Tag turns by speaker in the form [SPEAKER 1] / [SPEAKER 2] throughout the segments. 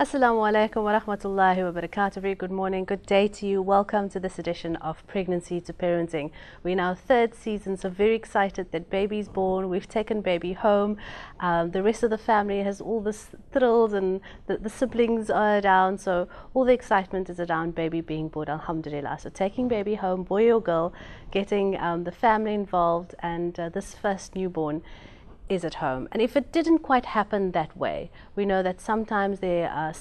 [SPEAKER 1] Assalamu alaikum wa rahmatullahi wa barakatuh. Very good morning, good day to you. Welcome to this edition of Pregnancy to Parenting. We're in our third season, so very excited that baby's born. We've taken baby home. The rest of the family has all this thrills, and the siblings are around, so all the excitement is around baby being born, alhamdulillah. So taking baby home, boy or girl, getting the family involved, and this first newborn is at home. And if it didn't quite happen that way, we know that sometimes there are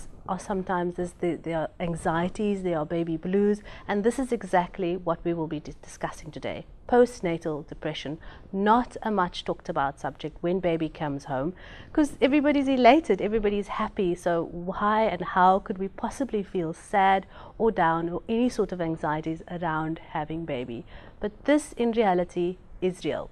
[SPEAKER 1] anxieties, there are baby blues, and this is exactly what we will be discussing today. Postnatal depression, not a much talked about subject when baby comes home, because everybody's elated, everybody's happy, so why and how could we possibly feel sad or down or any sort of anxieties around having baby? But this in reality is real.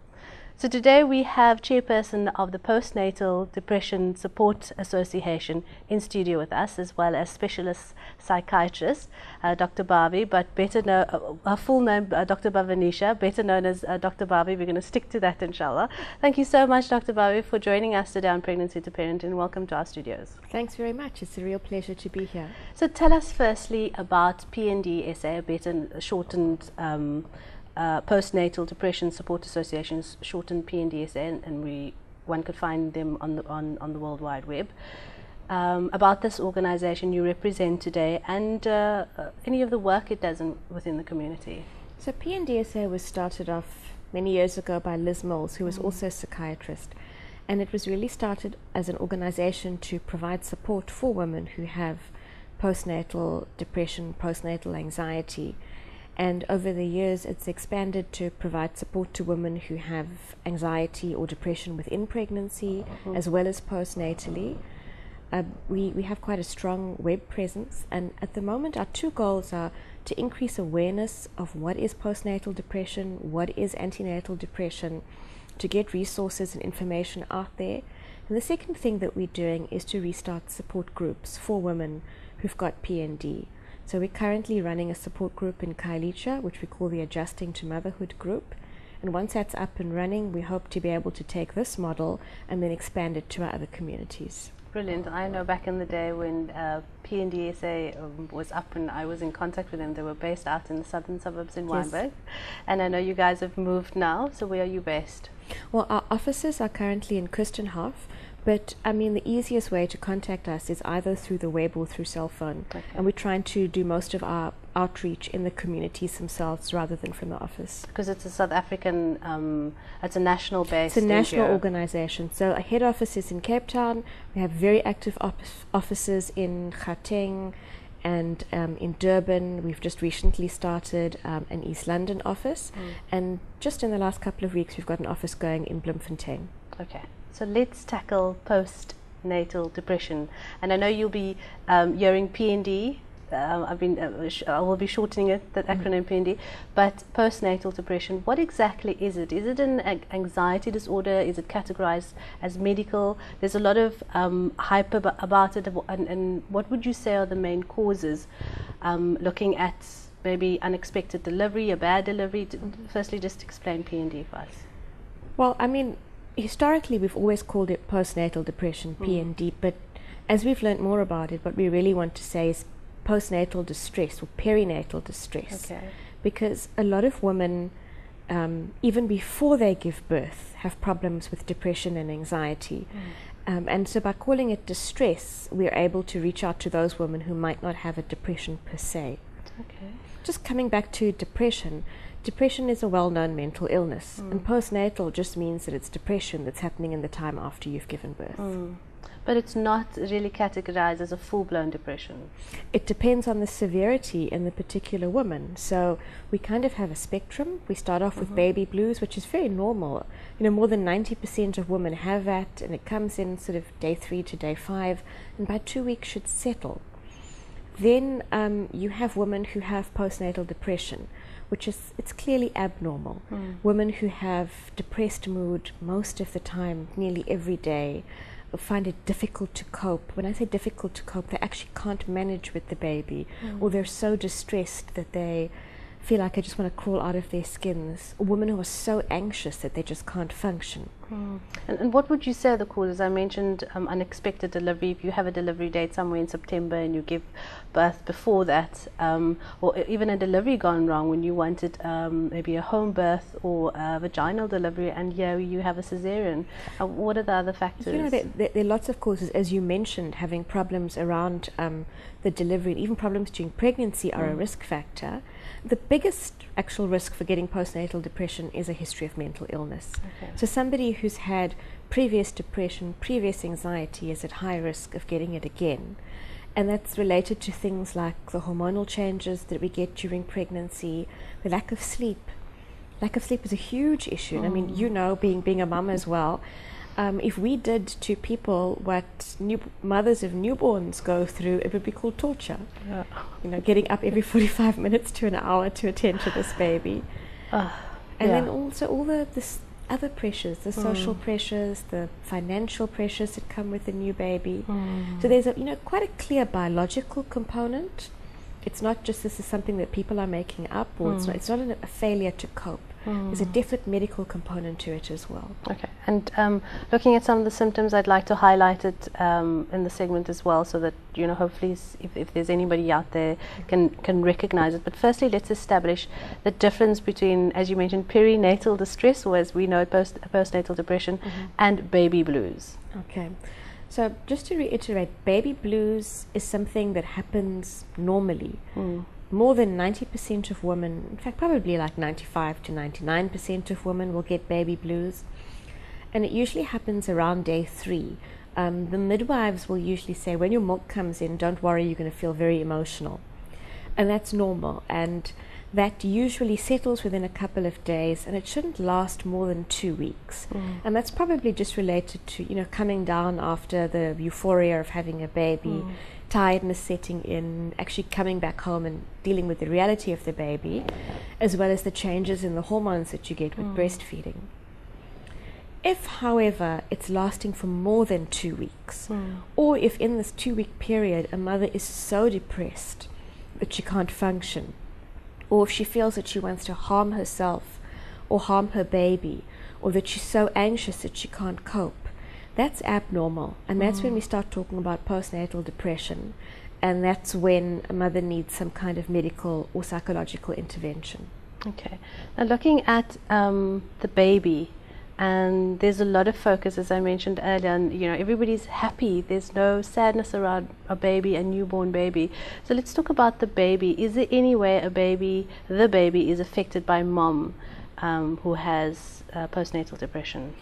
[SPEAKER 1] So today we have chairperson of the Postnatal Depression Support Association in studio with us, as well as specialist psychiatrist Dr. Bhavi, but better known, her full name Dr. Bhavanisha, better known as Dr. Bhavi. We're going to stick to that, inshallah. Thank you so much, Dr. Bhavi, for joining us today on Pregnancy to Parenting, and welcome to our studios.
[SPEAKER 2] Thanks very much. It's a real pleasure to be here.
[SPEAKER 1] So tell us firstly about PND-SA, a better shortened Postnatal Depression Support Associations, shortened PND-SA, and one could find them on the World Wide Web. About this organization you represent today, and any of the work it does within the community.
[SPEAKER 2] So PND-SA was started off many years ago by Liz Mills, who was also a psychiatrist, and it was really started as an organization to provide support for women who have postnatal depression, postnatal anxiety. And over the years, it's expanded to provide support to women who have anxiety or depression within pregnancy, as well as postnatally. We have quite a strong web presence, and at the moment, our two goals are to increase awareness of what is postnatal depression, what is antenatal depression, to get resources and information out there. And the second thing that we're doing is to restart support groups for women who've got PND. So we're currently running a support group in Khayelitsha, which we call the Adjusting to Motherhood group. And once that's up and running, we hope to be able to take this model and then expand it to our other communities.
[SPEAKER 1] Brilliant. I know back in the day when PND-SA was up and I was in contact with them, they were based out in the southern suburbs in Wynberg. And I know you guys have moved now, so where are you based?
[SPEAKER 2] Well, our offices are currently in Kirstenhof, but I mean the easiest way to contact us is either through the web or through cell phone. Okay. And we're trying to do most of our outreach in the communities themselves rather than from the office.
[SPEAKER 1] Because it's a South African, it's a national base.
[SPEAKER 2] It's a national organization. So our head office is in Cape Town. We have very active offices in Gauteng and in Durban. We've just recently started an East London office. And just in the last couple of weeks, we've got an office going in Bloemfontein.
[SPEAKER 1] Okay. So let's tackle postnatal depression. And I know you'll be hearing PND. I will be shortening it, that acronym PND. But postnatal depression, what exactly is it? Is it an anxiety disorder? Is it categorized as medical? There's a lot of hype about it. And what would you say are the main causes? Looking at maybe unexpected delivery, a bad delivery. Firstly, just explain PND for us.
[SPEAKER 2] Well, I mean, historically, we've always called it postnatal depression, PND, but as we've learned more about it, what we really want to say is postnatal distress or perinatal distress. Okay. Because a lot of women, even before they give birth, have problems with depression and anxiety. And so by calling it distress, we're able to reach out to those women who might not have a depression per se.
[SPEAKER 1] Okay.
[SPEAKER 2] Just coming back to depression, depression is a well-known mental illness, and postnatal just means that it's depression that's happening in the time after you've given birth.
[SPEAKER 1] But it's not really categorized as a full-blown depression.
[SPEAKER 2] It depends on the severity in the particular woman. So we kind of have a spectrum. We start off with baby blues, which is very normal. You know, more than 90% of women have that, and it comes in sort of day 3 to day 5, and by 2 weeks should settle. Then you have women who have postnatal depression, which is, it's clearly abnormal. Women who have depressed mood most of the time, nearly every day, find it difficult to cope. When I say difficult to cope, they actually can't manage with the baby, or they're so distressed that they feel like they just want to crawl out of their skins, or women who are so anxious that they just can't function.
[SPEAKER 1] And what would you say are the causes? I mentioned unexpected delivery. If you have a delivery date somewhere in September and you give birth before that, or even a delivery gone wrong when you wanted maybe a home birth or a vaginal delivery, and here you have a cesarean. What are the other factors?
[SPEAKER 2] You know, there are lots of causes. As you mentioned, having problems around the delivery, and even problems during pregnancy are a risk factor. The biggest actual risk for getting postnatal depression is a history of mental illness. So somebody who's had previous depression, previous anxiety is at high risk of getting it again. And that's related to things like the hormonal changes that we get during pregnancy, the lack of sleep. Lack of sleep is a huge issue. And I mean, you know, being a mum as well, if we did to people what mothers of newborns go through, it would be called torture. You know, getting up every 45 minutes to an hour to attend to this baby. And then also all this other pressures, the social pressures, the financial pressures that come with a new baby. So there's quite a clear biological component. It's not just this is something that people are making up, or it's not a failure to cope. There's a definite medical component to it as well.
[SPEAKER 1] Okay, and looking at some of the symptoms, I'd like to highlight it in the segment as well, so that hopefully if there's anybody out there can recognize it. But firstly, let's establish the difference between, as you mentioned, perinatal distress, or as we know it, postnatal depression, and baby blues.
[SPEAKER 2] Okay. So just to reiterate, baby blues is something that happens normally. More than 90% of women, in fact probably like 95 to 99% of women will get baby blues. And it usually happens around day 3. The midwives will usually say, when your milk comes in, don't worry, you're going to feel very emotional. And that's normal. And that usually settles within a couple of days, and it shouldn't last more than 2 weeks. And that's probably just related to, coming down after the euphoria of having a baby, tiredness setting in, actually coming back home and dealing with the reality of the baby, as well as the changes in the hormones that you get with breastfeeding. If, however, it's lasting for more than 2 weeks, or if in this 2-week period a mother is so depressed that she can't function, or if she feels that she wants to harm herself or harm her baby, or that she's so anxious that she can't cope, that's abnormal. And that's when we start talking about postnatal depression, and that's when a mother needs some kind of medical or psychological intervention.
[SPEAKER 1] Okay. Now looking at the baby, and there's a lot of focus, as I mentioned earlier, and everybody's happy. There's no sadness around a baby, a newborn baby. So let's talk about the baby. Is there any way the baby is affected by mom who has postnatal depression?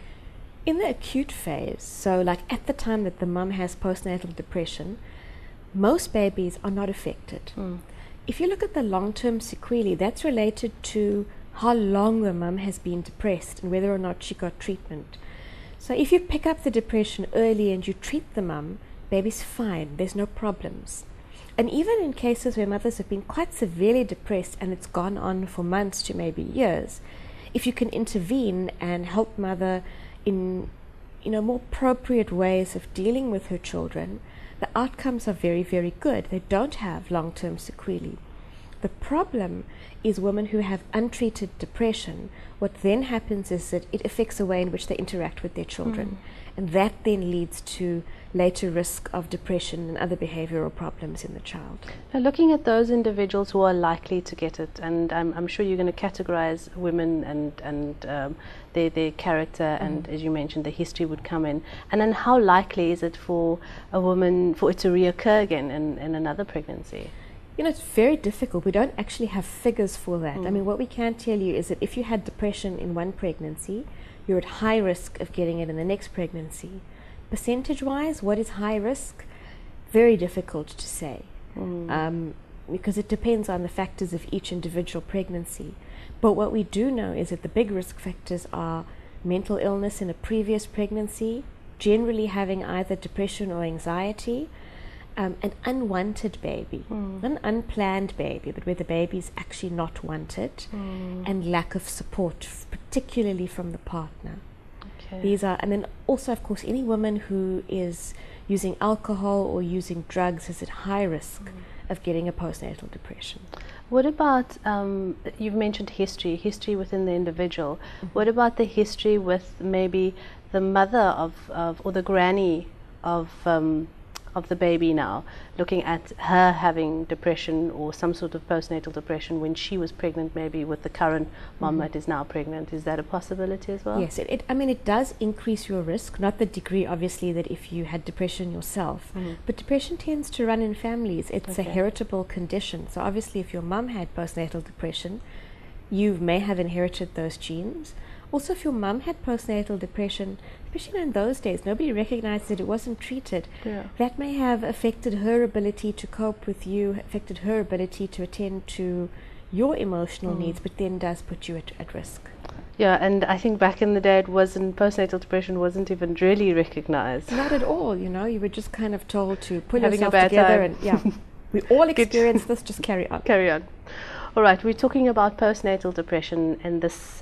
[SPEAKER 2] In the acute phase, so like at the time that the mum has postnatal depression, most babies are not affected. If you look at the long-term sequelae, that's related to how long the mum has been depressed and whether or not she got treatment. So if you pick up the depression early and you treat the mum, baby's fine, there's no problems. And even in cases where mothers have been quite severely depressed and it's gone on for months to maybe years, if you can intervene and help mother in more appropriate ways of dealing with her children, the outcomes are very, very good. They don't have long-term sequelae. The problem is women who have untreated depression. What then happens is that it affects the way in which they interact with their children. And that then leads to later risk of depression and other behavioral problems in the child.
[SPEAKER 1] Now looking at those individuals who are likely to get it, and I'm sure you're going to categorize women and their character, and as you mentioned, the history would come in. And then how likely is it for a woman, for it to reoccur again in another pregnancy?
[SPEAKER 2] It's very difficult. We don't actually have figures for that. I mean, what we can tell you is that if you had depression in one pregnancy, you're at high risk of getting it in the next pregnancy. Percentage-wise, what is high risk? Very difficult to say, because it depends on the factors of each individual pregnancy. But what we do know is that the big risk factors are mental illness in a previous pregnancy, generally having either depression or anxiety, an unwanted baby, not an unplanned baby, but where the baby is actually not wanted, and lack of support, particularly from the partner. These are, and then also, of course, any woman who is using alcohol or using drugs is at high risk of getting a postnatal depression.
[SPEAKER 1] What about, you've mentioned history within the individual. What about the history with maybe the mother or the granny of the baby now, looking at her having depression or some sort of postnatal depression when she was pregnant, maybe with the current mom that is now pregnant? Is that a possibility as well?
[SPEAKER 2] Yes, I mean, it does increase your risk, not the degree, obviously, that if you had depression yourself. But depression tends to run in families. It's a heritable condition. So obviously, if your mum had postnatal depression, you may have inherited those genes. Also, if your mum had postnatal depression, especially in those days, nobody recognized that it wasn't treated. That may have affected her ability to cope with you, affected her ability to attend to your emotional needs, but then does put you at risk.
[SPEAKER 1] Yeah, and I think back in the day, postnatal depression wasn't even really recognized.
[SPEAKER 2] Not at all, you know. You were just kind of told to pull
[SPEAKER 1] Having
[SPEAKER 2] yourself
[SPEAKER 1] a bad
[SPEAKER 2] together,
[SPEAKER 1] time.
[SPEAKER 2] and we all experience this. Just carry on.
[SPEAKER 1] Carry on. All right, we're talking about postnatal depression in this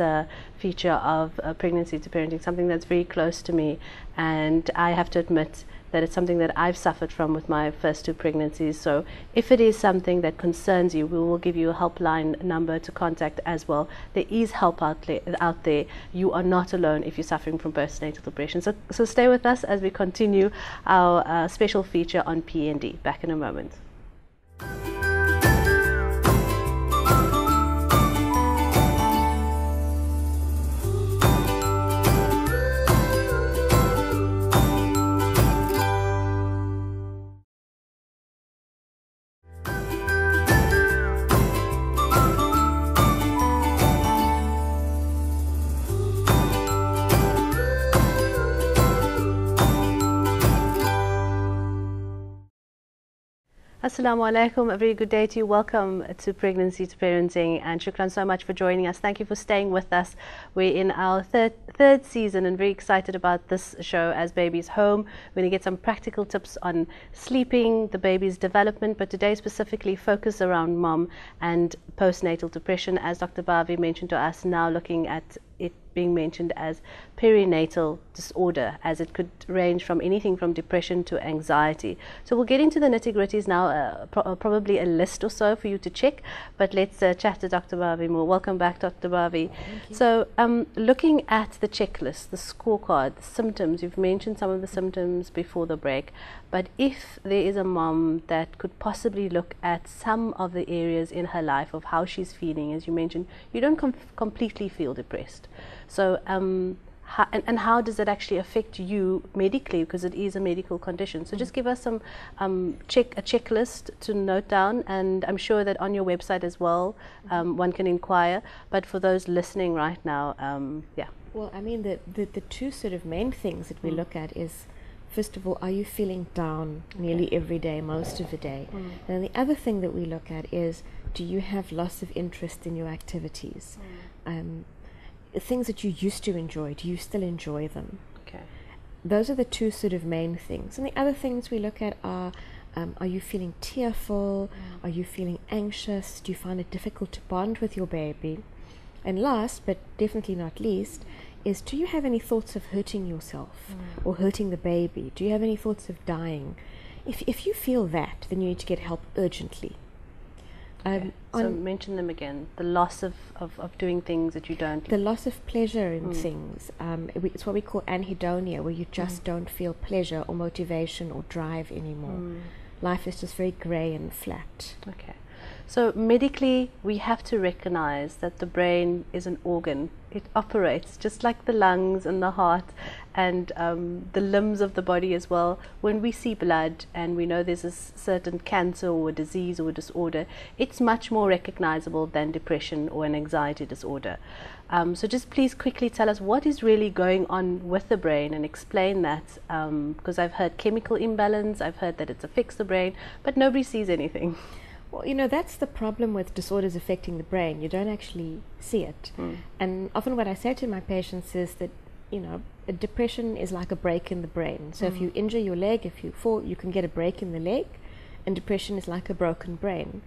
[SPEAKER 1] feature of pregnancy to parenting, something that's very close to me, and I have to admit that it's something that I've suffered from with my first 2 pregnancies. So if it is something that concerns you, we will give you a helpline number to contact as well. There is help out there. You are not alone if you're suffering from postnatal depression. So stay with us as we continue our special feature on PND. Back in a moment. Assalamu alaikum, a very good day to you. Welcome to Pregnancy to Parenting, and shukran so much for joining us. Thank you for staying with us. We're in our third season and very excited about this show as baby's home. We're going to get some practical tips on sleeping, the baby's development, but today specifically focus around mom and postnatal depression, as Dr. Bavi mentioned to us, now looking at it being mentioned as perinatal disorder, as it could range from anything from depression to anxiety. So we'll get into the nitty-gritties now, probably a list or so for you to check, but let's chat to Dr. Bavi more. Welcome back, Dr. Bavi. So looking at the checklist, the scorecard, the symptoms, you've mentioned some of the symptoms before the break, but if there is a mom that could possibly look at some of the areas in her life of how she's feeling, as you mentioned, you don't completely feel depressed. So how does it actually affect you medically, because it is a medical condition? So just give us some a checklist to note down, and I'm sure that on your website as well one can inquire, but for those listening right now, yeah. Well,
[SPEAKER 2] I mean, the 2 sort of main things that we look at is, first of all, are you feeling down nearly every day, most of the day? And then the other thing that we look at is, do you have loss of interest in your activities? Things that you used to enjoy, do you still enjoy them?
[SPEAKER 1] Okay.
[SPEAKER 2] Those are the 2 sort of main things. And the other things we look at are you feeling tearful? Are you feeling anxious? Do you find it difficult to bond with your baby? And last, but definitely not least, is, do you have any thoughts of hurting yourself or hurting the baby? Do you have any thoughts of dying? If you feel that, then you need to get help urgently.
[SPEAKER 1] So mention them again. The loss of doing things that you don't.
[SPEAKER 2] The loss of pleasure in things. It's what we call anhedonia, where you just don't feel pleasure or motivation or drive anymore. Life is just very grey and flat.
[SPEAKER 1] Okay. So medically, we have to recognize that the brain is an organ. It operates just like the lungs and the heart and the limbs of the body as well. When we see blood and we know there's a certain cancer or a disease or a disorder, it's much more recognizable than depression or an anxiety disorder. So just please quickly tell us what is really going on with the brain and explain that, because I've heard chemical imbalance, I've heard that it affects the brain, but nobody sees anything.
[SPEAKER 2] Well, you know, that's the problem with disorders affecting the brain. You don't actually see it. And often what I say to my patients is that, you know, a depression is like a break in the brain. So if you injure your leg, if you fall, you can get a break in the leg, and depression is like a broken brain.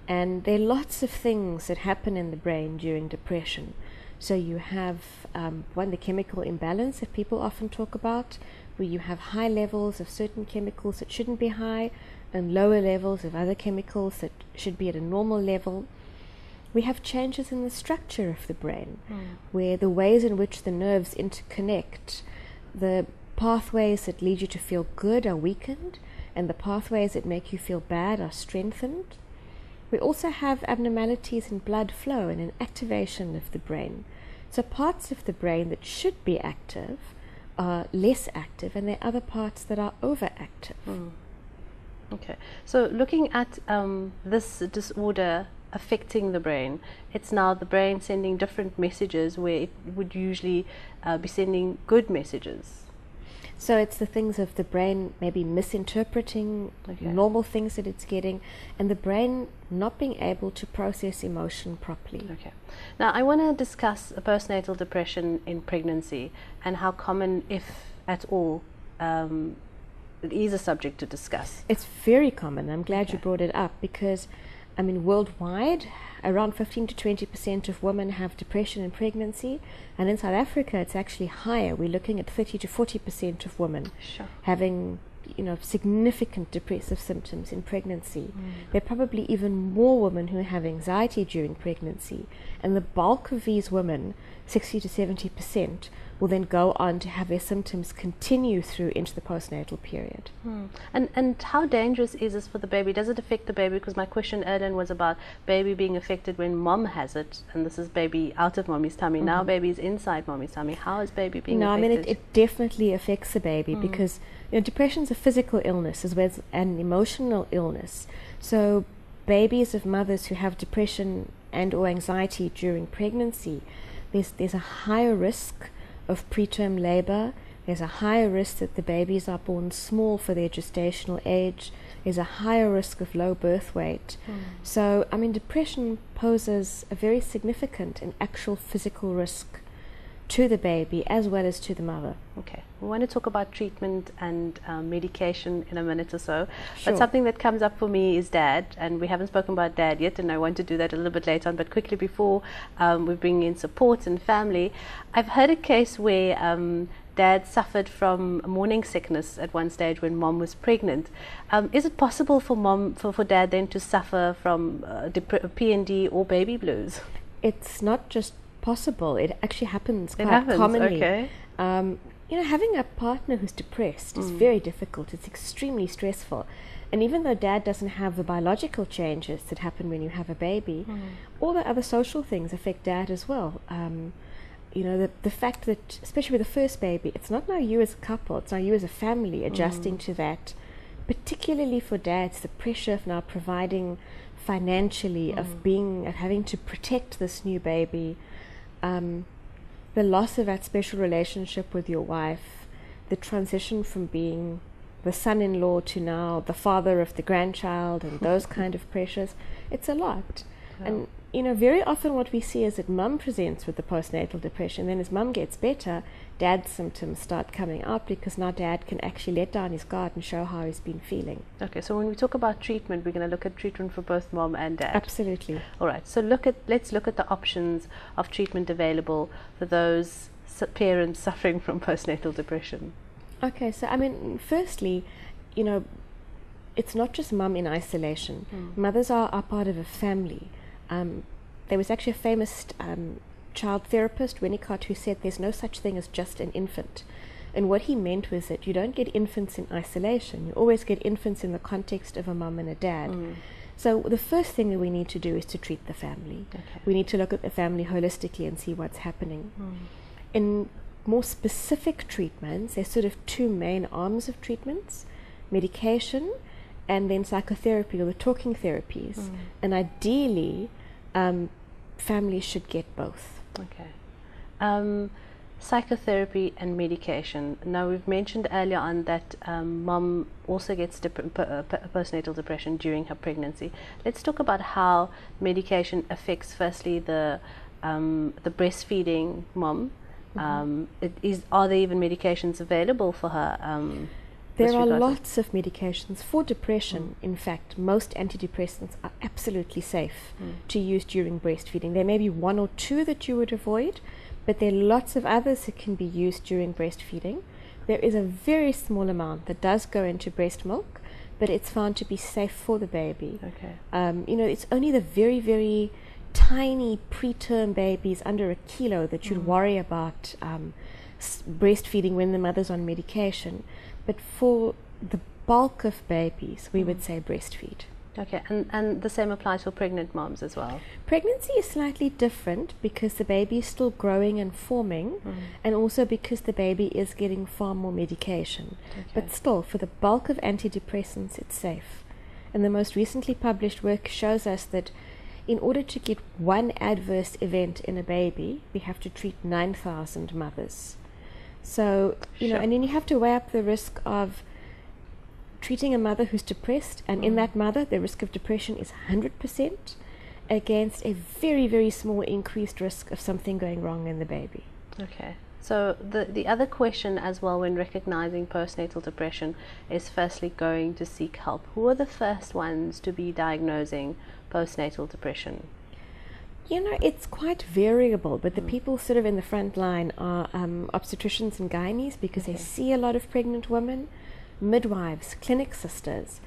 [SPEAKER 2] And there are lots of things that happen in the brain during depression. So you have, the chemical imbalance that people often talk about, where you have high levels of certain chemicals that shouldn't be high, and lower levels of other chemicals that should be at a normal level. We have changes in the structure of the brain, where the ways in which the nerves interconnect, the pathways that lead you to feel good are weakened, and the pathways that make you feel bad are strengthened. We also have abnormalities in blood flow and in activation of the brain. So parts of the brain that should be active are less active, and there are other parts that are overactive.
[SPEAKER 1] Okay, so looking at this disorder affecting the brain, it's now the brain sending different messages where it would usually be sending good messages.
[SPEAKER 2] So it's the things of the brain maybe misinterpreting normal things that it's getting, and the brain not being able to process emotion properly.
[SPEAKER 1] Okay. Now I want to discuss postnatal depression in pregnancy and how common, if at all, it is a subject to discuss.
[SPEAKER 2] It's very common. I'm glad you brought it up, because I mean, worldwide, around 15 to 20% of women have depression in pregnancy, and in South Africa it's actually higher. We're looking at 30 to 40% of women having, significant depressive symptoms in pregnancy. There are probably even more women who have anxiety during pregnancy, and the bulk of these women, 60 to 70%, will then go on to have their symptoms continue through into the postnatal period.
[SPEAKER 1] And how dangerous is this for the baby? Does it affect the baby? Because my question earlier was about baby being affected when mom has it, and this is baby out of mommy's tummy. Now baby is inside mommy's tummy. How is baby being affected?
[SPEAKER 2] No, I mean, it definitely affects the baby, because depression is a physical illness as well as an emotional illness. So babies of mothers who have depression and or anxiety during pregnancy, there's a higher risk of preterm labor. There's a higher risk that the babies are born small for their gestational age. There's a higher risk of low birth weight. So, I mean, depression poses a very significant and actual physical risk to the baby as well as to the mother.
[SPEAKER 1] Okay, we want to talk about treatment and medication in a minute or so. But something that comes up for me is dad, and we haven't spoken about dad yet, and I want to do that a little bit later on. But quickly before we bring in support and family, I've heard a case where dad suffered from morning sickness at one stage when mom was pregnant. Is it possible for dad then to suffer from P&D or baby blues?
[SPEAKER 2] It's not just possible, it actually happens quite commonly. Having a partner who's depressed is very difficult. It's extremely stressful, and even though dad doesn't have the biological changes that happen when you have a baby, all the other social things affect dad as well. The fact that, especially with the first baby, it's not now you as a couple, it's now you as a family adjusting to that. Particularly for dads, the pressure of now providing financially, of having to protect this new baby, the loss of that special relationship with your wife, the transition from being the son-in-law to now the father of the grandchild, and those kind of pressures, it's a lot. And very often what we see is that mum presents with the postnatal depression. Then as mum gets better, dad's symptoms start coming out, because now dad can actually let down his guard and show how he's been feeling.
[SPEAKER 1] Okay, so when we talk about treatment, we're going to look at treatment for both mom and dad.
[SPEAKER 2] Absolutely.
[SPEAKER 1] All right, so let's look at the options of treatment available for those parents suffering from postnatal depression. Okay,
[SPEAKER 2] so I mean, firstly, it's not just mum in isolation. Mothers are part of a family. There was actually a famous child therapist, Winnicott, who said there's no such thing as just an infant. And what he meant was that you don't get infants in isolation. You always get infants in the context of a mum and a dad. So the first thing that we need to do is to treat the family. We need to look at the family holistically and see what's happening. In more specific treatments, there's sort of two main arms of treatments: medication and then psychotherapy, or the talking therapies. And ideally, families should get both.
[SPEAKER 1] Okay. Psychotherapy and medication. Now, we've mentioned earlier on that mom also gets postnatal depression during her pregnancy. Let's talk about how medication affects, firstly, the breastfeeding mom. Are there even medications available for her?
[SPEAKER 2] There are lots of medications for depression. In fact, most antidepressants are absolutely safe to use during breastfeeding. There may be one or two that you would avoid, but there are lots of others that can be used during breastfeeding. There is a very small amount that does go into breast milk, but it's found to be safe for the baby. It's only the very, very tiny preterm babies under a kilo that you'd worry about breastfeeding when the mother's on medication. But for the bulk of babies, we would say breastfeed.
[SPEAKER 1] Okay, and the same applies for pregnant moms as well?
[SPEAKER 2] Pregnancy is slightly different because the baby is still growing and forming, and also because the baby is getting far more medication.
[SPEAKER 1] Okay.
[SPEAKER 2] But still, for the bulk of antidepressants, it's safe. And the most recently published work shows us that in order to get one adverse event in a baby, we have to treat 9,000 mothers. So, you know, and then you have to weigh up the risk of treating a mother who's depressed, and in that mother, the risk of depression is 100%, against a very, very small increased risk of something going wrong in the baby.
[SPEAKER 1] Okay. So the other question as well when recognizing postnatal depression is firstly going to seek help. Who are the first ones to be diagnosing postnatal depression?
[SPEAKER 2] You know, it's quite variable, but the people sort of in the front line are obstetricians and gynaes, because they see a lot of pregnant women, midwives, clinic sisters.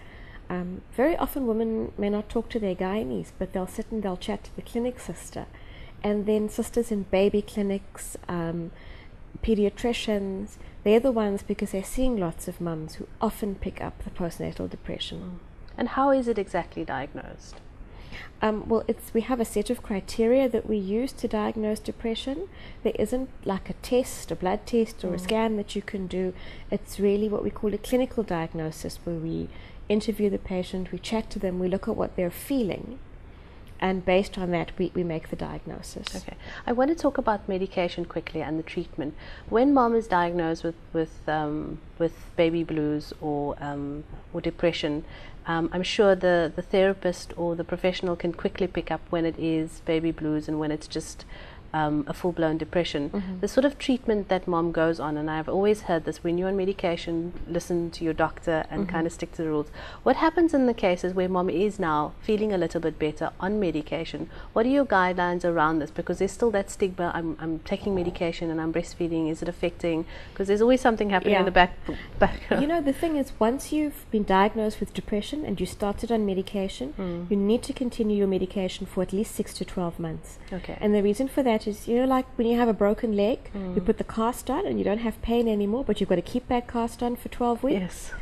[SPEAKER 2] Very often women may not talk to their gynaes, but they'll sit and they'll chat to the clinic sister. And then sisters in baby clinics, pediatricians, they're the ones, because they're seeing lots of mums, who often pick up the postnatal depression.
[SPEAKER 1] And how is it exactly diagnosed?
[SPEAKER 2] Well, we have a set of criteria that we use to diagnose depression. There isn't like a test, a blood test or a scan that you can do. It's really what we call a clinical diagnosis, where we interview the patient, we chat to them, we look at what they're feeling, and based on that we make the diagnosis.
[SPEAKER 1] Okay. I want to talk about medication quickly and the treatment. When mom is diagnosed with baby blues or depression, I'm sure the therapist or the professional can quickly pick up when it is baby blues and when it's just a full-blown depression. The sort of treatment that mom goes on, and I've always heard this, when you're on medication, listen to your doctor and kind of stick to the rules. What happens in the cases where mom is now feeling a little bit better on medication? What are your guidelines around this? Because there's still that stigma, I'm taking medication and I'm breastfeeding, is it affecting? Because there's always something happening in the back.
[SPEAKER 2] You know, the thing is, once you've been diagnosed with depression and you started on medication, you need to continue your medication for at least 6 to 12 months.
[SPEAKER 1] Okay.
[SPEAKER 2] And the reason for that is, you know, like when you have a broken leg, you put the cast on and you don't have pain anymore, but you've got to keep that cast on for 12 weeks.
[SPEAKER 1] Yes.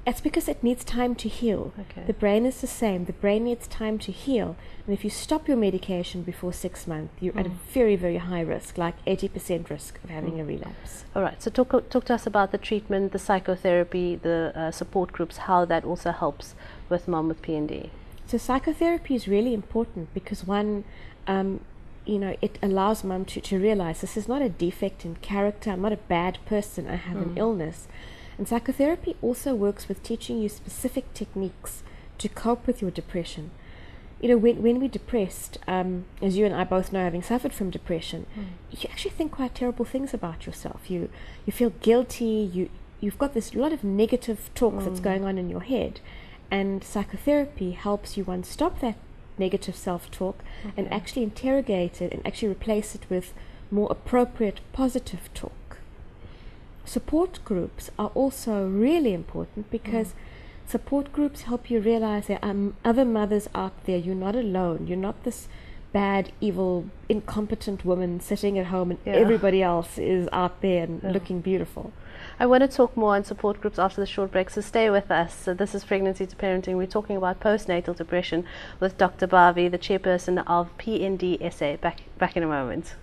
[SPEAKER 2] That's because it needs time to heal.
[SPEAKER 1] Okay.
[SPEAKER 2] The brain is the same. The brain needs time to heal. And if you stop your medication before 6 months, you're at a very, very high risk, like 80% risk of having a relapse.
[SPEAKER 1] All right. So talk to us about the treatment, the psychotherapy, the support groups, how that also helps with mom with PND.
[SPEAKER 2] So psychotherapy is really important because one, you know, it allows mum to realize this is not a defect in character. I'm not a bad person. I have an illness. And psychotherapy also works with teaching you specific techniques to cope with your depression. You know, when we're depressed, as you and I both know, having suffered from depression, you actually think quite terrible things about yourself. You feel guilty. You've got this lot of negative talk that's going on in your head. And psychotherapy helps you, one, stop that negative self-talk and actually interrogate it and actually replace it with more appropriate positive talk. Support groups are also really important because support groups help you realize there are other mothers out there. You're not alone. You're not this bad, evil, incompetent woman sitting at home and everybody else is out there and looking beautiful.
[SPEAKER 1] I want to talk more on support groups after the short break, so stay with us. So this is Pregnancy to Parenting. We're talking about postnatal depression with Dr. Bhavi, the chairperson of PND SA. Back in a moment.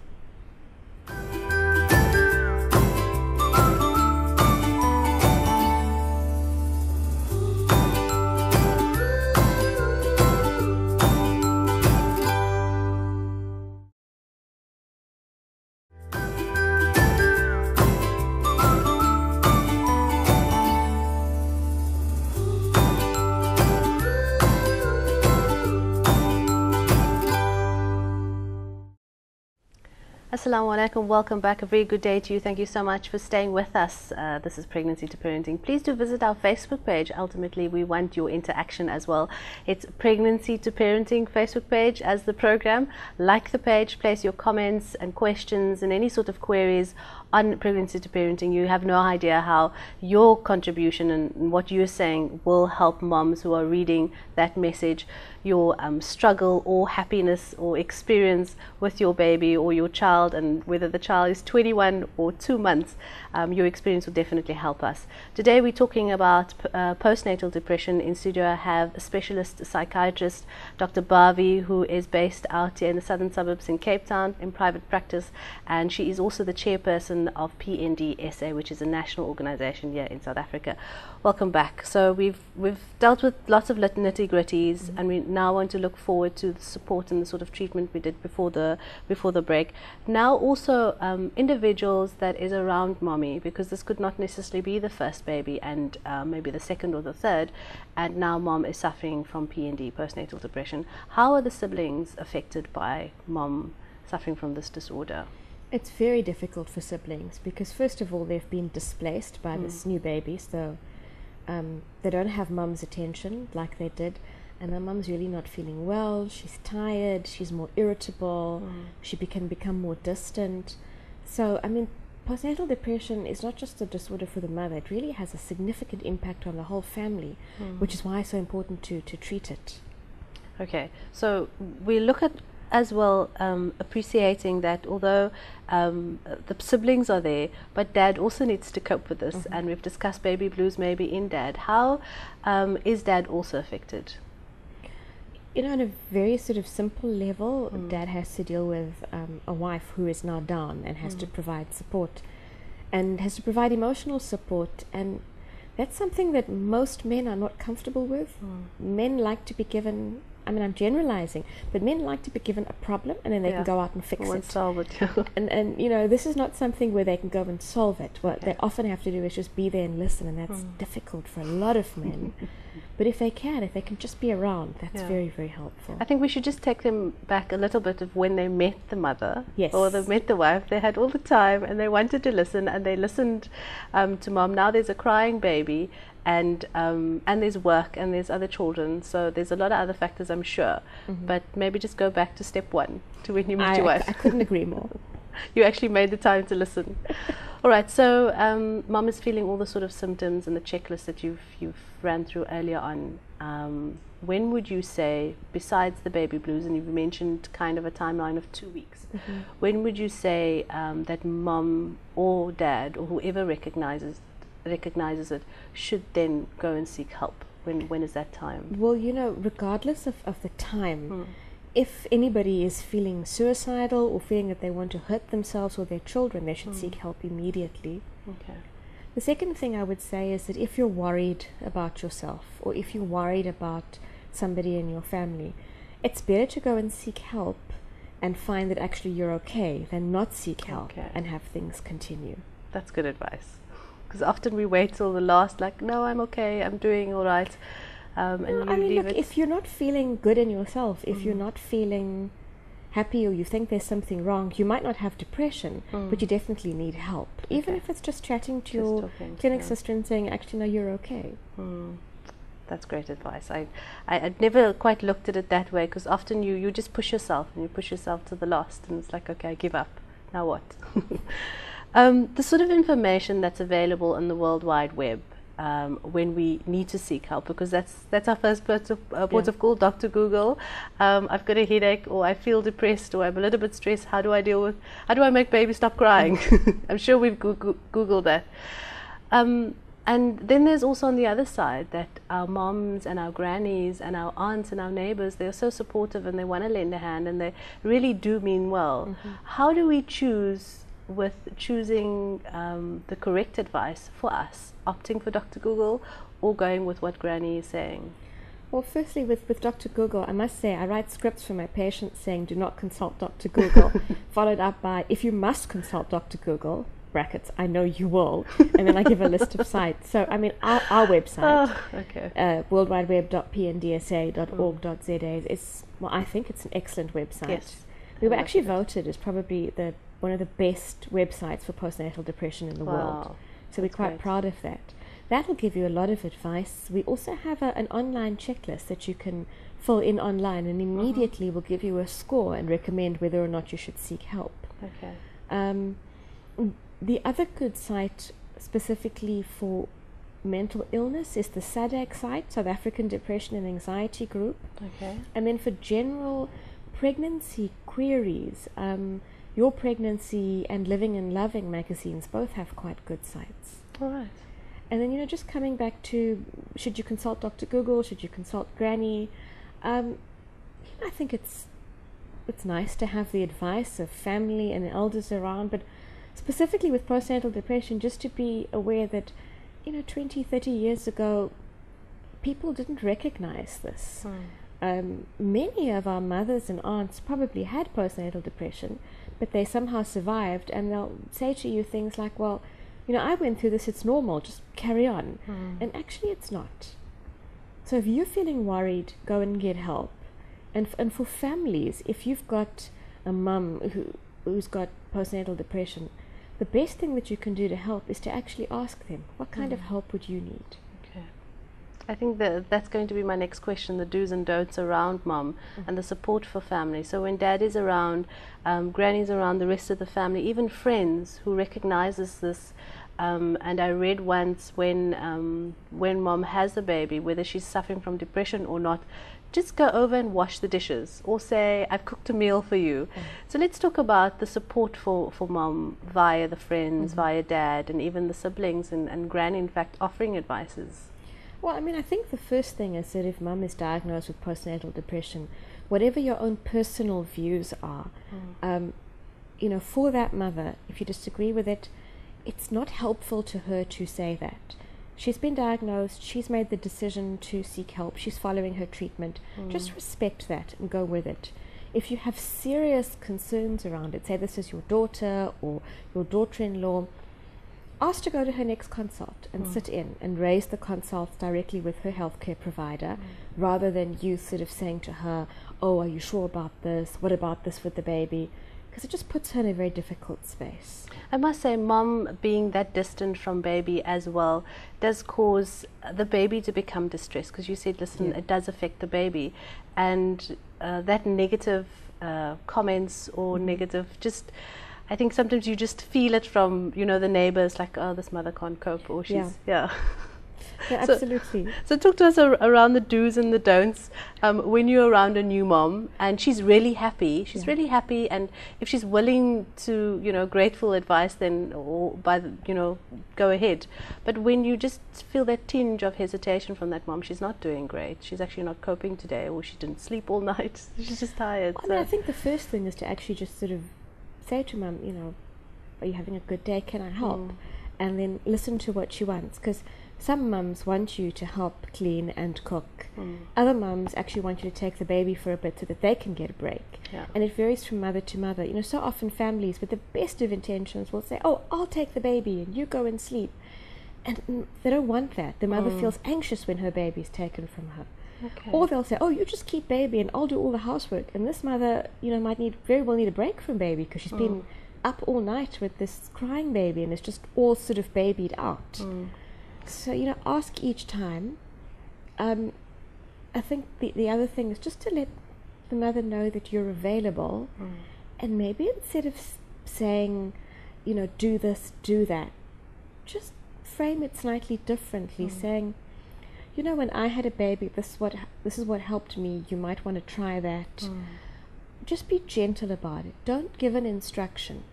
[SPEAKER 1] Assalamu alaikum, welcome back. A very good day to you. Thank you so much for staying with us. This is Pregnancy to Parenting. Please do visit our Facebook page. Ultimately, we want your interaction as well. It's Pregnancy to Parenting Facebook page as the program. Like the page, place your comments and questions and any sort of queries on Pregnancy to Parenting, you have no idea how your contribution and what you're saying will help moms who are reading that message, your struggle or happiness or experience with your baby or your child, and whether the child is 21 or 2 months, your experience will definitely help us. Today we're talking about postnatal depression. In studio I have a specialist psychiatrist, Dr. Bhavi, who is based out here in the southern suburbs in Cape Town in private practice, and she is also the chairperson of PND SA, which is a national organization here in South Africa. Welcome back. So we've dealt with lots of nitty-gritties, and we now want to look forward to the support and the sort of treatment we did before the break. Now also individuals that is around mommy, because this could not necessarily be the first baby and maybe the second or the third, and now mom is suffering from PND, postnatal depression. How are the siblings affected by mom suffering from this disorder?
[SPEAKER 2] It's very difficult for siblings because first of all they've been displaced by this new baby, so they don't have mum's attention like they did, and the mum's really not feeling well. She's tired, she's more irritable, she can become more distant. So I mean, postnatal depression is not just a disorder for the mother, it really has a significant impact on the whole family, which is why it's so important to treat it.
[SPEAKER 1] Okay, so we look at as well appreciating that although the siblings are there, but dad also needs to cope with this, and we've discussed baby blues maybe in dad. How is dad also affected?
[SPEAKER 2] You know, on a very sort of simple level, dad has to deal with a wife who is now down and has to provide support and has to provide emotional support, and that's something that most men are not comfortable with. Men like to be given, I mean, I'm generalizing, but men like to be given a problem and then they can go out and fix it.
[SPEAKER 1] Solve it.
[SPEAKER 2] and you know, this is not something where they can go and solve it. What they often have to do is just be there and listen, and that's difficult for a lot of men. But if they can just be around, that's very, very helpful.
[SPEAKER 1] I think we should just take them back a little bit of when they met the mother, or they met the wife. They had all the time and they wanted to listen, and they listened to mom. Now there's a crying baby, and there's work, and there's other children, so there's a lot of other factors, I'm sure. But maybe just go back to step one, to when you met your wife.
[SPEAKER 2] I couldn't agree more.
[SPEAKER 1] You actually made the time to listen. All right, so mom is feeling all the sort of symptoms and the checklist that you've ran through earlier on. When would you say, besides the baby blues, and you've mentioned kind of a timeline of 2 weeks, when would you say that mom or dad or whoever recognizes it should then go and seek help? When is that time?
[SPEAKER 2] Well, you know, regardless of the time, if anybody is feeling suicidal or feeling that they want to hurt themselves or their children, they should seek help immediately. Okay. The second thing I would say is that if you're worried about yourself, or if you're worried about somebody in your family, it's better to go and seek help and find that actually you're okay than not seek help and have things continue.
[SPEAKER 1] That's good advice. Because often we wait till the last, like, no, I'm okay, I'm doing all right. And
[SPEAKER 2] no, I mean, look, if you're not feeling good in yourself, if you're not feeling happy, or you think there's something wrong, you might not have depression, but you definitely need help. Even if it's just chatting to your clinic sister and saying, actually, no, you're okay.
[SPEAKER 1] That's great advice. I'd never quite looked at it that way, because often you just push yourself, and you push yourself to the last, and it's like, okay, I give up. Now what? The sort of information that's available on the World Wide Web, when we need to seek help, because that's our first port of call, Dr. Google. I've got a headache, or I feel depressed, or I'm a little bit stressed. How do I make baby stop crying? I'm sure we've Googled that. And then there's also on the other side that our moms and our grannies and our aunts and our neighbors, they're so supportive, and they want to lend a hand, and they really do mean well. How do we choosing the correct advice for us, opting for Dr. Google or going with what Granny is saying?
[SPEAKER 2] Well, firstly, with Dr. Google, I must say I write scripts for my patients saying do not consult Dr. Google, followed up by, if you must consult Dr. Google, brackets, I know you will, and then I give a list of sites. So, I mean, our website, worldwideweb.pndsa.org.za is, well, I think it's an excellent website.
[SPEAKER 1] Yes.
[SPEAKER 2] We were actually voted as probably one of the best websites for postnatal depression in the world. So we're quite proud of that. That will give you a lot of advice. We also have an online checklist that you can fill in online, and immediately will give you a score and recommend whether or not you should seek help.
[SPEAKER 1] Okay.
[SPEAKER 2] The other good site specifically for mental illness is the SADAG site, South African Depression and Anxiety Group.
[SPEAKER 1] Okay.
[SPEAKER 2] And then for general pregnancy queries, Your Pregnancy and Living and Loving magazines both have quite good sites.
[SPEAKER 1] All right.
[SPEAKER 2] And then, just coming back to, should you consult Dr. Google, should you consult Granny? I think it's nice to have the advice of family and elders around, but specifically with postnatal depression, just to be aware that, 20, 30 years ago, people didn't recognize this. Many of our mothers and aunts probably had postnatal depression, but they somehow survived, and they'll say to you things like, well, I went through this, it's normal, just carry on. And actually it's not. So if you're feeling worried, go and get help. And for families, if you've got a mum who's got postnatal depression, the best thing that you can do to help is to actually ask them, what kind of help would you need?
[SPEAKER 1] Okay. I think that's going to be my next question, the do's and don'ts around mum and the support for family. So when dad is around, granny's around, the rest of the family, even friends who recognizes this. And I read once when mom has a baby, whether she's suffering from depression or not, just go over and wash the dishes or say, I've cooked a meal for you. So let's talk about the support for mom via the friends, via dad, and even the siblings and granny, in fact, offering advices.
[SPEAKER 2] Well, I think the first thing is that if mum is diagnosed with postnatal depression, whatever your own personal views are, for that mother, if you disagree with it, it's not helpful to her to say that. She's been diagnosed, she's made the decision to seek help, she's following her treatment. Just respect that and go with it. If you have serious concerns around it, say this is your daughter or your daughter-in-law, ask to go to her next consult and sit in and raise the consult directly with her healthcare provider, rather than you sort of saying to her, oh, are you sure about this? What about this with the baby? Because it just puts her in a very difficult space.
[SPEAKER 1] I must say, mum being that distant from baby as well does cause the baby to become distressed, because you said, listen, it does affect the baby. And that negative comments or negative, just, I think sometimes you just feel it from, the neighbors, like, oh, this mother can't cope, or she's,
[SPEAKER 2] Yeah, absolutely.
[SPEAKER 1] So talk to us around the do's and the don'ts when you're around a new mom and she's really happy. She's really happy, and if she's willing to, grateful advice, then go ahead. But when you just feel that tinge of hesitation from that mom, she's not doing great. She's actually not coping today, or she didn't sleep all night. She's just tired.
[SPEAKER 2] I think the first thing is to actually just sort of say to mum, are you having a good day? Can I help? And then listen to what she wants, because some mums want you to help clean and cook. Other mums actually want you to take the baby for a bit so that they can get a break. And it varies from mother to mother. So often families with the best of intentions will say, oh, I'll take the baby and you go and sleep. And they don't want that. The mother feels anxious when her baby is taken from her. Or they'll say, oh, you just keep baby and I'll do all the housework. And this mother, might very well need a break from baby, because she's been up all night with this crying baby and it's just all sort of babied out. So, ask each time. I think the other thing is just to let the mother know that you're available, and maybe instead of saying, do this, do that, just frame it slightly differently, saying, when I had a baby, this is what helped me, you might want to try that. Just be gentle about it. Don't give an instruction.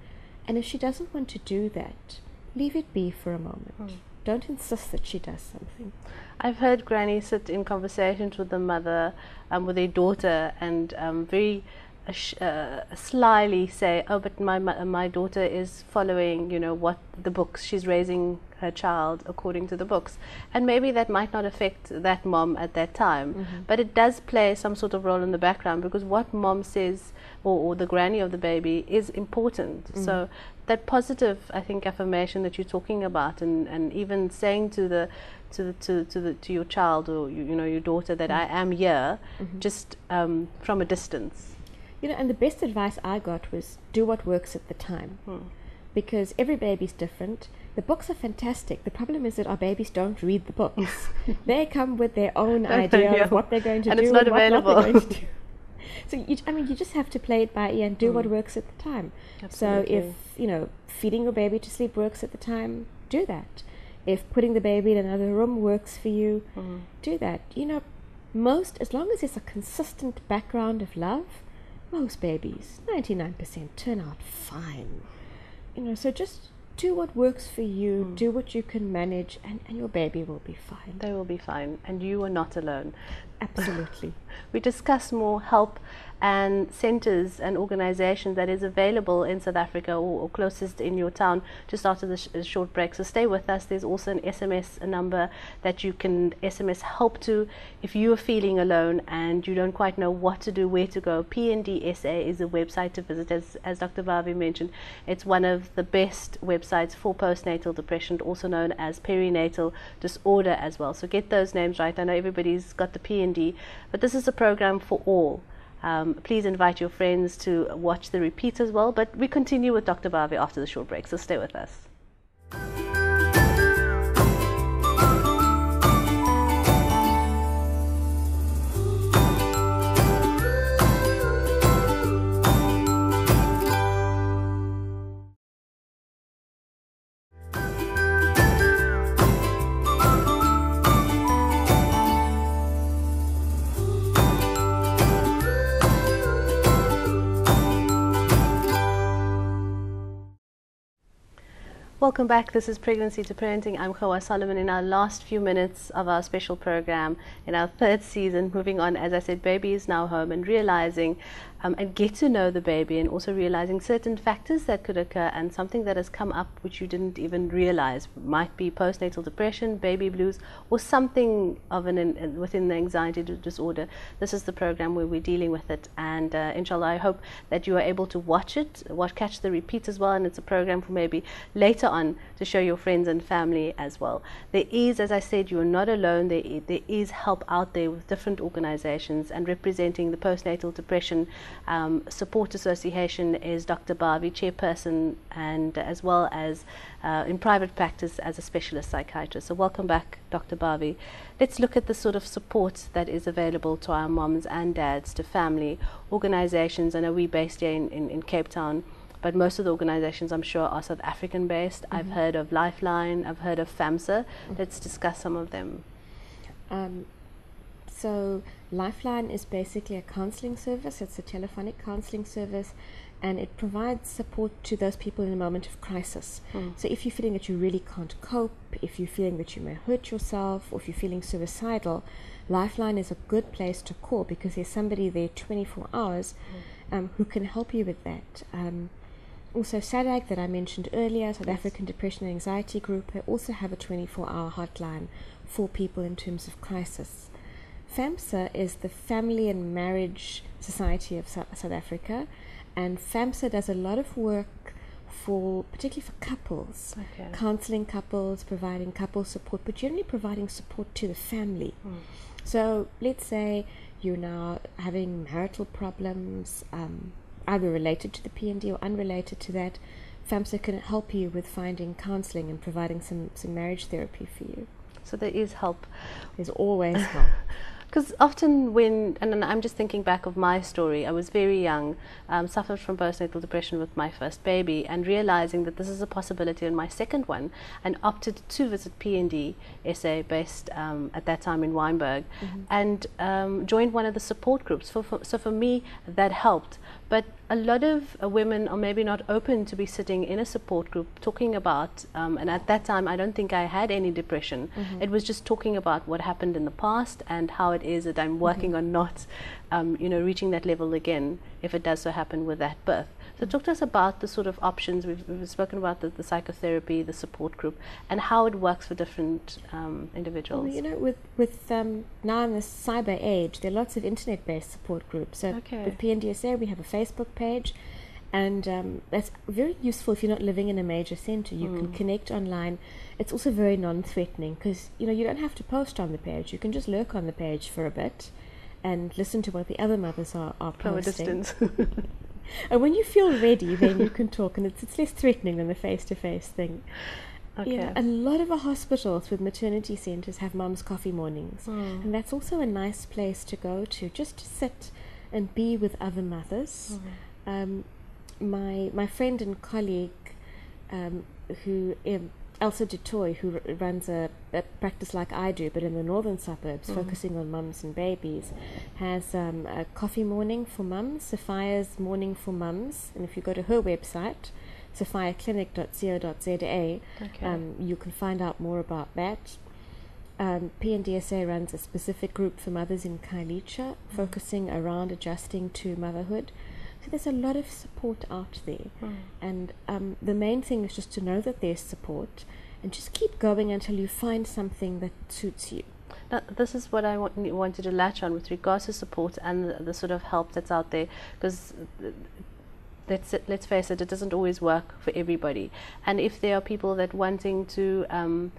[SPEAKER 2] And if she doesn't want to do that, leave it be for a moment. Don't insist that she does something.
[SPEAKER 1] I've heard granny sit in conversations with the mother, with their daughter, and very slyly say, oh, but my daughter is following, what the books, she's raising her child according to the books. And maybe that might not affect that mom at that time, but it does play some sort of role in the background, because what mom says, or the granny of the baby, is important. So that positive, I think, affirmation that you're talking about, and even saying to your child, or your daughter, that I am here, just from a distance.
[SPEAKER 2] And the best advice I got was do what works at the time, because every baby's different. The books are fantastic. The problem is that our babies don't read the books. They come with their own idea of what they're going to do,
[SPEAKER 1] and it's not available.
[SPEAKER 2] So you just have to play it by ear and do what works at the time.
[SPEAKER 1] Absolutely.
[SPEAKER 2] So if feeding your baby to sleep works at the time, do that. If putting the baby in another room works for you, do that. As long as there's a consistent background of love, most babies, 99%, turn out fine. So just do what works for you, do what you can manage, and your baby will be fine.
[SPEAKER 1] They will be fine, and you are not alone.
[SPEAKER 2] Absolutely.
[SPEAKER 1] We discuss more help and centers and organizations that is available in South Africa or closest in your town just after the short break. So stay with us. There's also an SMS number that you can SMS help to if you are feeling alone and you don't quite know what to do, where to go. PNDSA is a website to visit, as Dr. Vavi mentioned. It's one of the best websites for postnatal depression, also known as perinatal disorder as well. So get those names right. I know everybody's got the PND, but this is a program for all. Please invite your friends to watch the repeat as well. But we continue with Dr. Vavi after the short break, so stay with us. Welcome back. This is Pregnancy to Parenting. I'm Khawa Solomon in our last few minutes of our special program in our third season. Moving on, as I said, baby is now home, and realizing and get to know the baby, and also realizing certain factors that could occur and something that has come up which you didn't even realize. Might be postnatal depression, baby blues, or something of within the anxiety disorder. This is the program where we're dealing with it, and inshallah I hope that you are able to watch it, catch the repeat as well, and it's a program for maybe later on to show your friends and family as well. There is, as I said, you're not alone. There is help out there with different organizations, and representing the Postnatal Depression Support Association is Dr. Vavi, chairperson, and as well as in private practice as a specialist psychiatrist. So welcome back, Dr. Vavi. Let's look at the sort of support that is available to our moms and dads, to family organizations. I know we're based here in Cape Town, but most of the organizations, I'm sure, are South African based. I've heard of Lifeline, I've heard of FAMSA. Let's discuss some of them.
[SPEAKER 2] So Lifeline is basically a counseling service. It's a telephonic counseling service, and it provides support to those people in a moment of crisis. So if you're feeling that you really can't cope, if you're feeling that you may hurt yourself, or if you're feeling suicidal, Lifeline is a good place to call, because there's somebody there 24 hours who can help you with that. Also, SADAG, that I mentioned earlier, South African Depression and Anxiety Group, they also have a 24-hour hotline for people in terms of crisis. FAMSA is the Family and Marriage Society of South Africa, and FAMSA does a lot of work particularly for couples, counseling couples, providing couple support, but generally providing support to the family. So let's say you're now having marital problems, either related to the PND or unrelated to that. FAMSA can help you with finding counseling and providing some marriage therapy for you.
[SPEAKER 1] So there is help.
[SPEAKER 2] There's always help.
[SPEAKER 1] Because often and I'm just thinking back of my story, I was very young, suffered from postnatal depression with my first baby, and realizing that this is a possibility on my second one, and opted to visit PND SA based at that time in Wynberg, and joined one of the support groups. So for me, that helped. But a lot of women are maybe not open to be sitting in a support group talking about, and at that time I don't think I had any depression. It was just talking about what happened in the past and how it is that I'm working on not reaching that level again if it does so happen with that birth. So talk to us about the sort of options. We've spoken about the psychotherapy, the support group, and how it works for different individuals.
[SPEAKER 2] Well, with now in the cyber age, there are lots of internet-based support groups. So with PNDSA, we have a Facebook page, and that's very useful if you're not living in a major center. You can connect online. It's also very non-threatening, because you don't have to post on the page. You can just lurk on the page for a bit and listen to what the other mothers are posting.
[SPEAKER 1] From a distance.
[SPEAKER 2] And when you feel ready, then you can talk, and it's less threatening than the face-to-face thing. A lot of our hospitals with maternity centers have mums' coffee mornings, and that's also a nice place to go to, just to sit and be with other mothers. My friend and colleague, Elsa Dutoy, who runs a practice like I do, but in the northern suburbs, focusing on mums and babies, has a coffee morning for mums, Sophia's morning for mums. And if you go to her website, sophiaclinic.co.za, you can find out more about that. PNDSA runs a specific group for mothers in Kailicha, focusing around adjusting to motherhood. So there's a lot of support out there, and the main thing is just to know that there's support, and just keep going until you find something that suits you.
[SPEAKER 1] Now, this is what I wanted to latch on with regards to support and the sort of help that's out there, because let's face it, it doesn't always work for everybody. And if there are people that wanting to,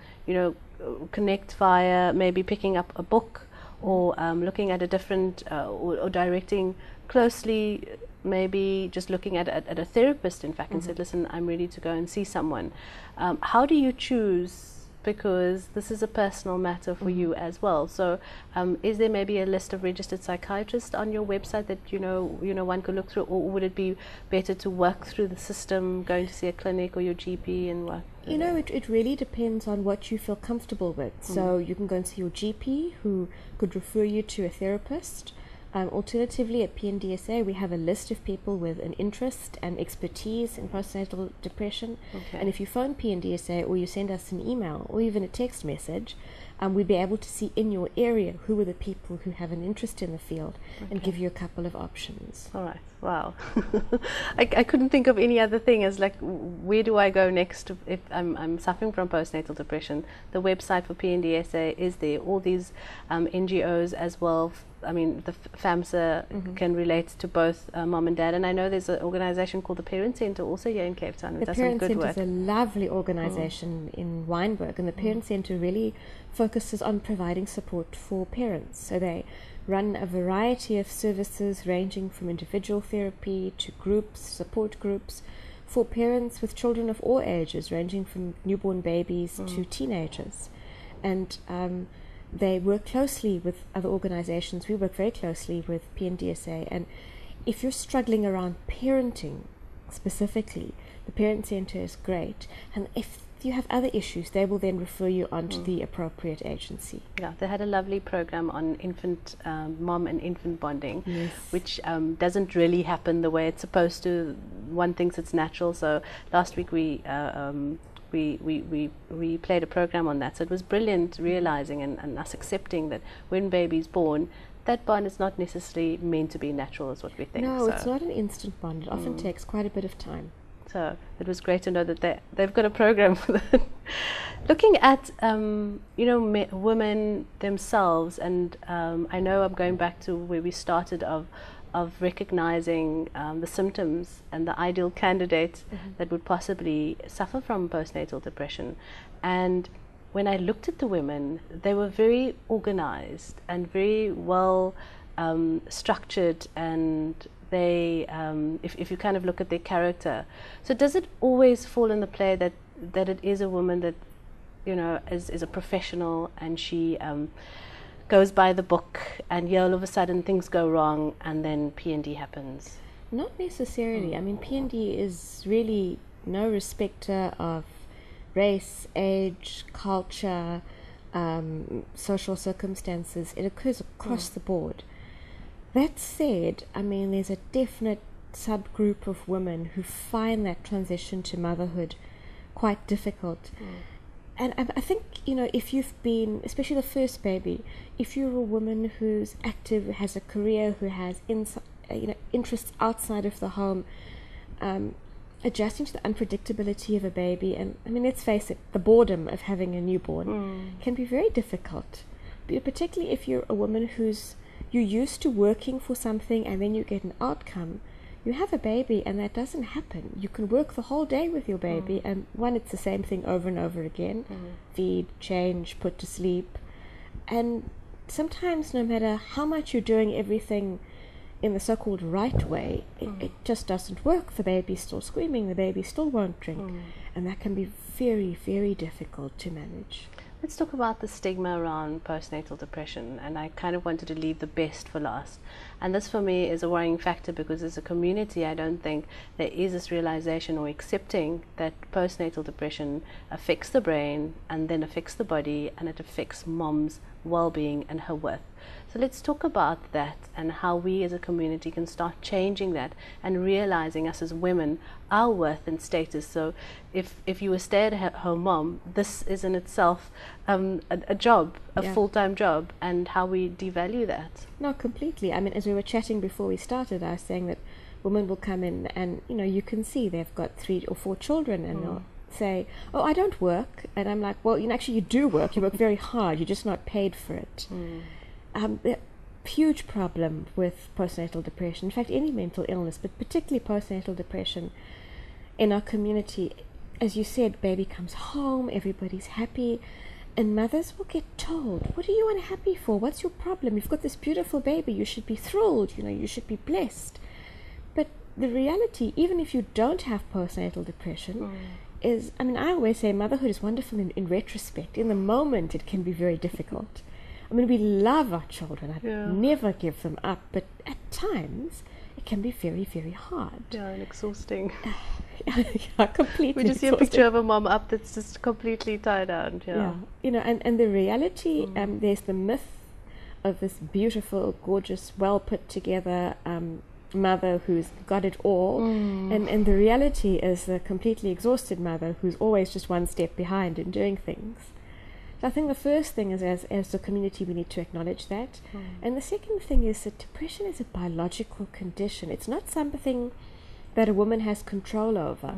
[SPEAKER 1] connect via maybe picking up a book or looking at a different or directing closely, maybe just looking at a therapist, in fact, and said, listen, I'm ready to go and see someone. How do you choose? Because this is a personal matter for you as well. So is there maybe a list of registered psychiatrists on your website that one could look through, or would it be better to work through the system, going to see a clinic or your GP and work?
[SPEAKER 2] It really depends on what you feel comfortable with. So you can go and see your GP, who could refer you to a therapist. Alternatively, at PNDSA, we have a list of people with an interest and expertise in postnatal depression. And if you phone PNDSA or you send us an email or even a text message, we'd be able to see in your area who are the people who have an interest in the field and give you a couple of options.
[SPEAKER 1] All right. Wow. I couldn't think of any other thing as like, where do I go next if I'm suffering from postnatal depression? The website for PNDSA is there. All these NGOs as well. I mean, the FAMSA can relate to both mom and dad. And I know there's an organization called the Parent Center also here in Cape Town.
[SPEAKER 2] The Parent Center is a lovely organization in Wynberg, and the Parent Center really focuses on providing support for parents. So they run a variety of services ranging from individual therapy to groups, support groups for parents with children of all ages, ranging from newborn babies to teenagers. And they work closely with other organizations. We work very closely with PNDSA. And if you're struggling around parenting specifically, the Parent Center is great. And if you have other issues, they will then refer you on to the appropriate agency.
[SPEAKER 1] Yeah, they had a lovely program on infant, mom and infant bonding, which doesn't really happen the way it's supposed to. One thinks it's natural. So last week we played a program on that. So it was brilliant, realizing and us accepting that when baby's born, that bond is not necessarily meant to be natural, is what we think.
[SPEAKER 2] No, it's not an instant bond. It often takes quite a bit of time.
[SPEAKER 1] So it was great to know that they've got a program for that. Looking at women themselves, and I know I'm going back to where we started of recognizing the symptoms and the ideal candidate that would possibly suffer from postnatal depression. And when I looked at the women, they were very organized and very well structured, and they, if you kind of look at their character. So does it always fall in the play that it is a woman that, is a professional, and she goes by the book, and all of a sudden things go wrong and then P&D happens?
[SPEAKER 2] Not necessarily. I mean, P&D is really no respecter of race, age, culture, social circumstances. It occurs across the board. That said, I mean, there's a definite subgroup of women who find that transition to motherhood quite difficult. And I think, if you've been, especially the first baby, if you're a woman who's active, who has a career, who has interests outside of the home, adjusting to the unpredictability of a baby, and I mean, let's face it, the boredom of having a newborn can be very difficult. But particularly if you're a woman you're used to working for something and then you get an outcome. You have a baby and that doesn't happen. You can work the whole day with your baby, and it's the same thing over and over again. Feed, change, put to sleep. And sometimes, no matter how much you're doing everything in the so-called right way, it just doesn't work. The baby's still screaming, the baby still won't drink. And that can be very, very difficult to manage.
[SPEAKER 1] Let's talk about the stigma around postnatal depression, and I kind of wanted to leave the best for last. And this for me is a worrying factor, because as a community I don't think there is this realization or accepting that postnatal depression affects the brain and then affects the body, and it affects mom's well-being and her worth. So let's talk about that and how we as a community can start changing that and realizing us as women, our worth and status. So if you were a stay-at-home mom, this is in itself a job, a full-time job, and how we devalue that.
[SPEAKER 2] No, completely. I mean, as we were chatting before we started, I was saying that women will come in and, you know, you can see they've got 3 or 4 children, and they'll say, oh, I don't work. And I'm like, well, you know, actually you do work. You work very hard. You're just not paid for it. The huge problem with postnatal depression, in fact any mental illness, but particularly postnatal depression in our community, as you said, baby comes home, everybody's happy, and mothers will get told, what are you unhappy for? What's your problem? You've got this beautiful baby, you should be thrilled, you know, you should be blessed. But the reality, even if you don't have postnatal depression, is, I mean, I always say motherhood is wonderful in retrospect. In the moment it can be very difficult. I mean, we love our children. I'd never give them up, but at times it can be very, very hard.
[SPEAKER 1] Yeah, and exhausting.
[SPEAKER 2] Completely.
[SPEAKER 1] We just see a picture of a mom up that's just completely tied out.
[SPEAKER 2] Yeah. You know, and the reality, there's the myth of this beautiful, gorgeous, well put together mother who's got it all, and the reality is the completely exhausted mother who's always just one step behind in doing things. So I think the first thing is, as a community, we need to acknowledge that. And the second thing is that depression is a biological condition. It's not something that a woman has control over.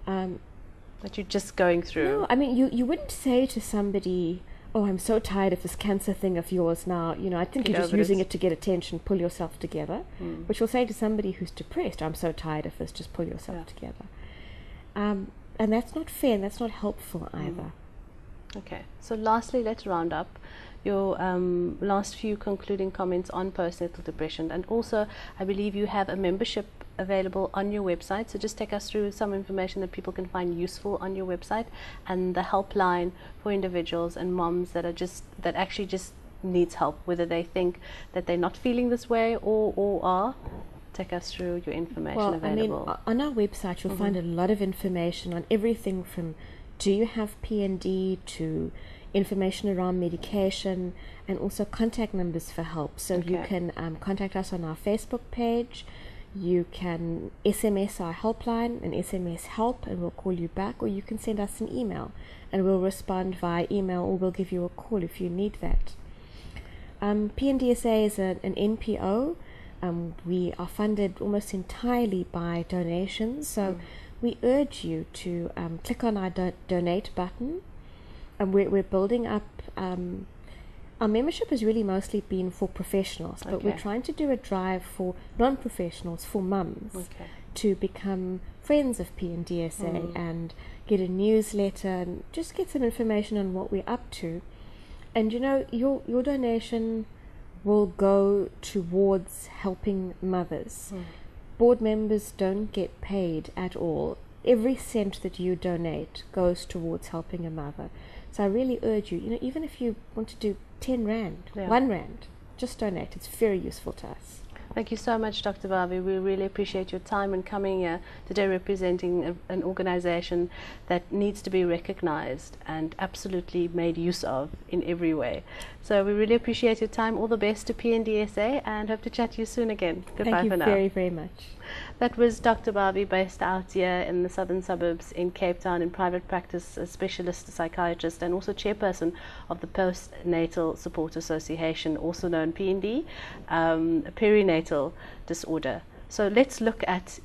[SPEAKER 1] That you're just going through.
[SPEAKER 2] No, I mean, you wouldn't say to somebody, oh, I'm so tired of this cancer thing of yours now. You know, I think you're just using it to get attention, pull yourself together. Which you'll say to somebody who's depressed, I'm so tired of this, just pull yourself together. And that's not fair, and that's not helpful either.
[SPEAKER 1] Okay, so lastly, let's round up your last few concluding comments on postnatal depression. And also, I believe you have a membership available on your website, so just take us through some information that people can find useful on your website, and the helpline for individuals and moms that actually just needs help, whether they think that they're not feeling this way or are. Take us through your information available.
[SPEAKER 2] I mean, on our website you'll find a lot of information on everything from do you have PND to information around medication, and also contact numbers for help. So you can contact us on our Facebook page, you can SMS our helpline and SMS help, and we'll call you back, or you can send us an email and we'll respond via email, or we'll give you a call if you need that. PNDSA is an NPO. We are funded almost entirely by donations, so we urge you to click on our donate button. We're building up, our membership has really mostly been for professionals, but we're trying to do a drive for non-professionals, for mums, to become friends of PNDSA and get a newsletter and just get some information on what we're up to. And you know, your donation will go towards helping mothers. Board members don't get paid at all. Every cent that you donate goes towards helping a mother. So I really urge you, you know, even if you want to do 10 Rand, 1 Rand, just donate. It's very useful to us.
[SPEAKER 1] Thank you so much, Dr. Barbie. We really appreciate your time and coming here today, representing an organization that needs to be recognized and absolutely made use of in every way. So we really appreciate your time. All the best to PNDSA, and hope to chat to you soon again. Goodbye for now.
[SPEAKER 2] Thank you very, very much.
[SPEAKER 1] That was Dr. Barbie, based out here in the southern suburbs in Cape Town in private practice, a specialist psychiatrist and also chairperson of the Postnatal Support Association, also known PND, perinatal disorder. So let's look at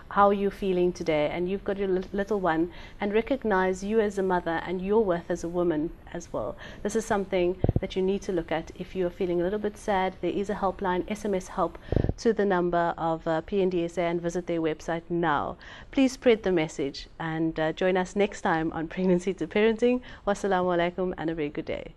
[SPEAKER 1] how you're feeling today, and you've got your little one, and recognize you as a mother and your worth as a woman as well. This is something that you need to look at. If you're feeling a little bit sad, there is a helpline, SMS help, to the number of PNDSA, and visit their website now. Please spread the message, and join us next time on Pregnancy to Parenting. Wassalamu alaikum, and a very good day.